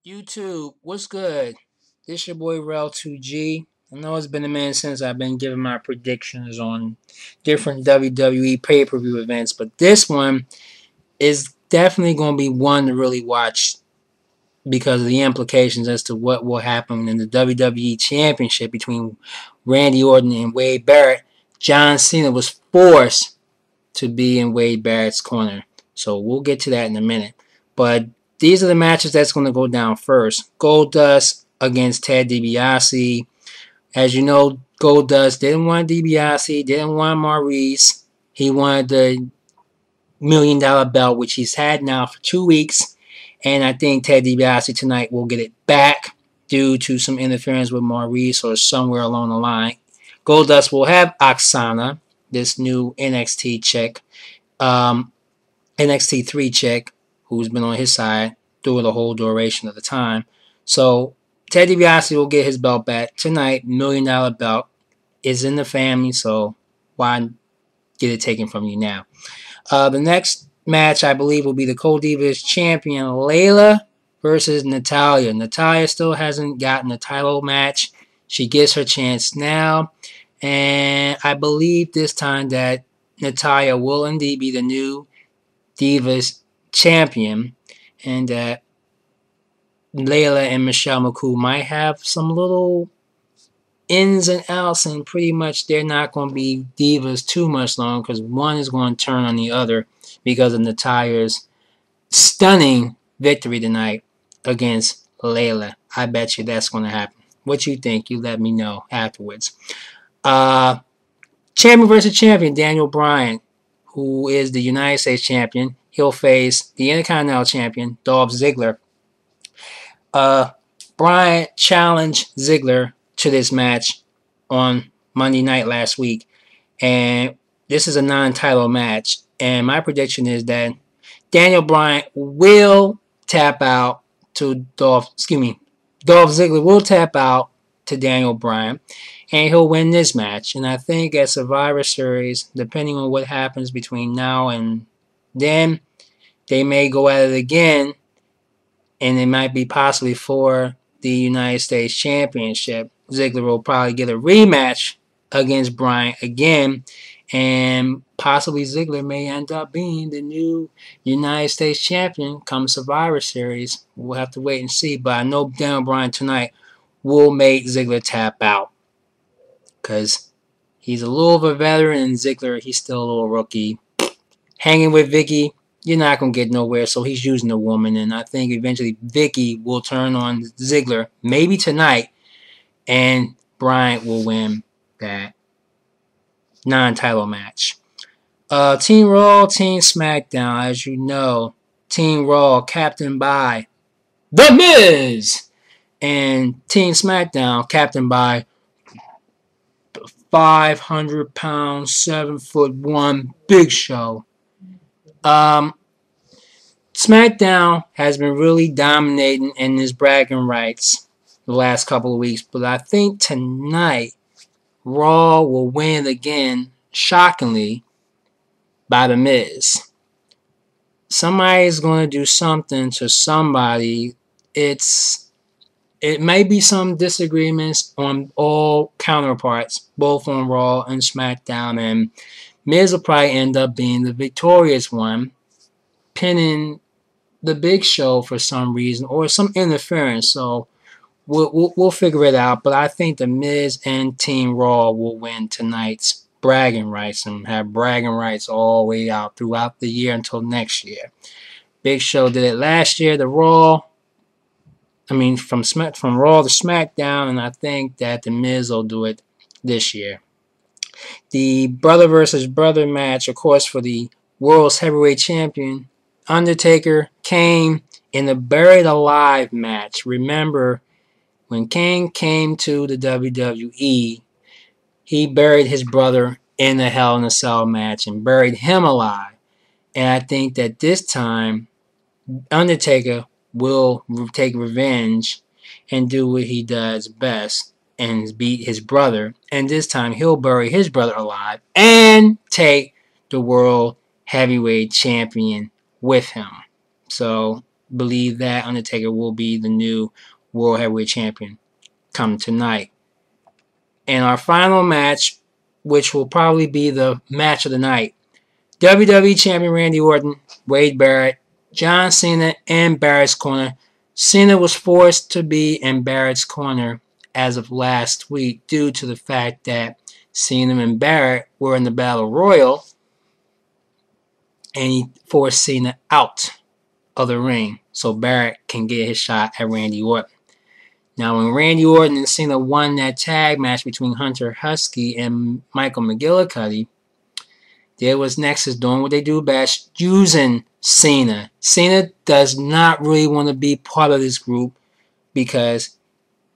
YouTube, what's good? This your boy Rel2G. I know it's been a minute since I've been giving my predictions on different WWE pay-per-view events, but this one is definitely going to be one to really watch because of the implications as to what will happen in the WWE Championship between Randy Orton and Wade Barrett. John Cena was forced to be in Wade Barrett's corner. So we'll get to that in a minute. But these are the matches that's going to go down first. Goldust against Ted DiBiase. As you know, Goldust didn't want DiBiase, didn't want Maurice. He wanted the $1 million belt, which he's had now for 2 weeks. And I think Ted DiBiase tonight will get it back due to some interference with Maurice or somewhere along the line. Goldust will have Oksana, this new NXT chick, NXT 3 chick, who's been on his side through the whole duration of the time. So Ted DiBiase will get his belt back tonight. $1 million belt is in the family, so why get it taken from you now? The next match, I believe, will be the Co-Divas champion Layla versus Natalya. Natalya still hasn't gotten a title match. She gets her chance now. And I believe this time that Natalya will indeed be the new Divas champion. And that Layla and Michelle McCool might have some little ins and outs. And pretty much they're not going to be Divas too much long. Because one is going to turn on the other because of Natalya's stunning victory tonight against Layla. I bet you that's going to happen. What you think? You let me know afterwards. Champion versus champion, Daniel Bryan, who is the United States champion. He'll face the Intercontinental champion, Dolph Ziggler. Bryan challenged Ziggler to this match on Monday night last week. And this is a non-title match. And my prediction is that Daniel Bryan will tap out to Dolph Ziggler will tap out to Daniel Bryan, and he'll win this match. And I think at Survivor Series, depending on what happens between now and then, they may go at it again, and it might be possibly for the United States Championship. Ziggler will probably get a rematch against Bryan again, and possibly Ziggler may end up being the new United States champion come Survivor Series. We'll have to wait and see, but I know Daniel Bryan tonight will make Ziggler tap out because he's a little of a veteran, and Ziggler, he's still a little rookie. Hanging with Vicky, you're not going to get nowhere, so he's using a woman, and I think eventually Vicky will turn on Ziggler, maybe tonight, and Bryan will win that non-title match. Team Raw, Team SmackDown, as you know, Team Raw captained by The Miz, and Team SmackDown captained by 500-pound, 7'1" Big Show. SmackDown has been really dominating in his bragging rights the last couple of weeks, but I think tonight Raw will win again, shockingly, by The Miz. Somebody's going to do something to somebody. It may be some disagreements on all counterparts, both on Raw and SmackDown, and Miz will probably end up being the victorious one, pinning the Big Show for some reason or some interference. So we'll figure it out. But I think the Miz and Team Raw will win tonight's bragging rights and have bragging rights all the way out throughout the year until next year. Big Show did it last year. From Raw to SmackDown, and I think that the Miz will do it this year. The brother versus brother match, of course, for the World's Heavyweight Champion, Undertaker, Kane, in the Buried Alive match. Remember, when Kane came to the WWE, he buried his brother in the Hell in a Cell match and buried him alive. And I think that this time, Undertaker will take revenge and do what he does best and beat his brother. And this time, he'll bury his brother alive and take the World Heavyweight Champion with him. So believe that Undertaker will be the new World Heavyweight Champion come tonight. And our final match, which will probably be the match of the night, WWE Champion Randy Orton, Wade Barrett, John Cena in Barrett's corner. Cena was forced to be in Barrett's corner as of last week due to the fact that Cena and Barrett were in the Battle Royal, and he forced Cena out of the ring so Barrett can get his shot at Randy Orton. Now, when Randy Orton and Cena won that tag match between Hunter Husky and Michael McGillicuddy, there was Nexus doing what they do best, using Cena. Cena does not really want to be part of this group because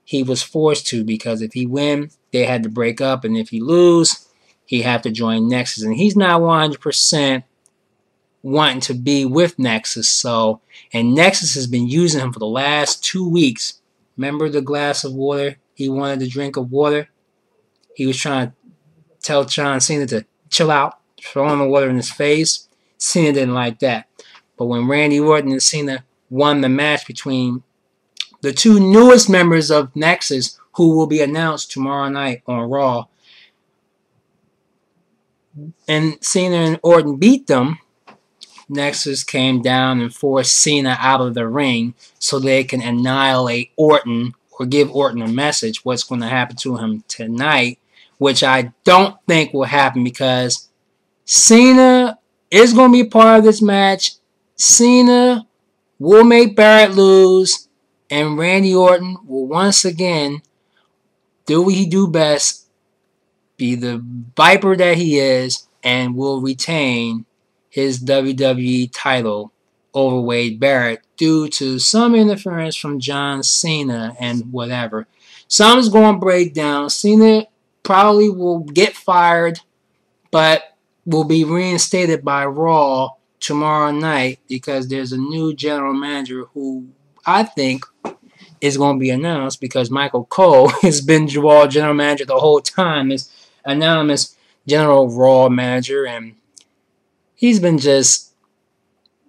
he was forced to, because if he win, they had to break up, and if he lose, he have to join Nexus. And he's not 100% wanting to be with Nexus. And Nexus has been using him for the last 2 weeks. Remember the glass of water? He wanted a drink of water. He was trying to tell John Cena to chill out, throwing the water in his face. Cena didn't like that. But when Randy Orton and Cena won the match between the two newest members of Nexus, who will be announced tomorrow night on Raw, and Cena and Orton beat them, Nexus came down and forced Cena out of the ring so they can annihilate Orton or give Orton a message what's going to happen to him tonight, which I don't think will happen because Cena is going to be part of this match. Cena will make Barrett lose, and Randy Orton will once again do what he do best, be the Viper that he is, and will retain his WWE title over Wade Barrett due to some interference from John Cena and whatever. Something's going to break down. Cena probably will get fired, but will be reinstated by Raw tomorrow night because there's a new general manager who I think is going to be announced because Michael Cole has been Raw general manager the whole time, this anonymous general Raw manager, and he's been just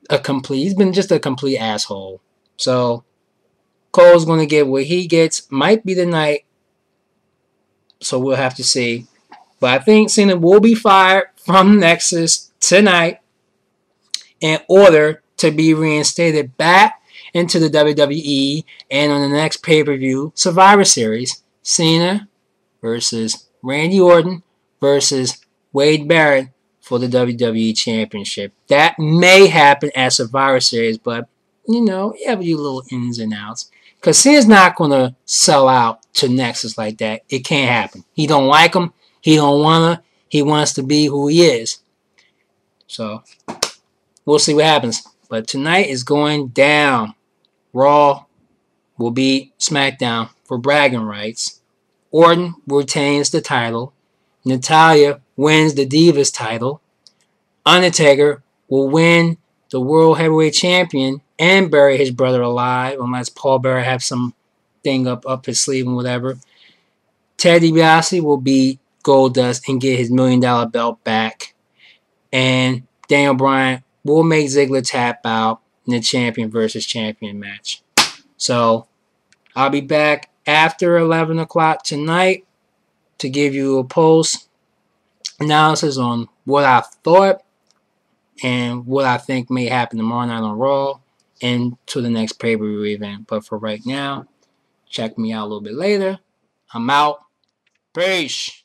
a complete asshole. So Cole's going to get what he gets. Might be the night, so we'll have to see. But I think Cena will be fired from Nexus tonight in order to be reinstated back into the WWE, and on the next pay-per-view, Survivor Series, Cena versus Randy Orton versus Wade Barrett for the WWE Championship. That may happen at Survivor Series, but, you have your little ins and outs. Because Cena's not going to sell out to Nexus like that. It can't happen. He don't like him. He don't want to. He wants to be who he is. So, we'll see what happens. But tonight is going down. Raw will beat SmackDown for bragging rights. Orton retains the title. Natalya wins the Divas title. Undertaker will win the World Heavyweight Champion and bury his brother alive, unless Paul Bearer has some thing up his sleeve and whatever. Ted DiBiase will beat Goldust and get his $1 million belt back. And Daniel Bryan will make Ziggler tap out in the champion versus champion match. So, I'll be back after 11 o'clock tonight to give you a post analysis on what I thought and what I think may happen tomorrow night on Raw and to the next pay-per-view event. But for right now, check me out a little bit later. I'm out. Peace.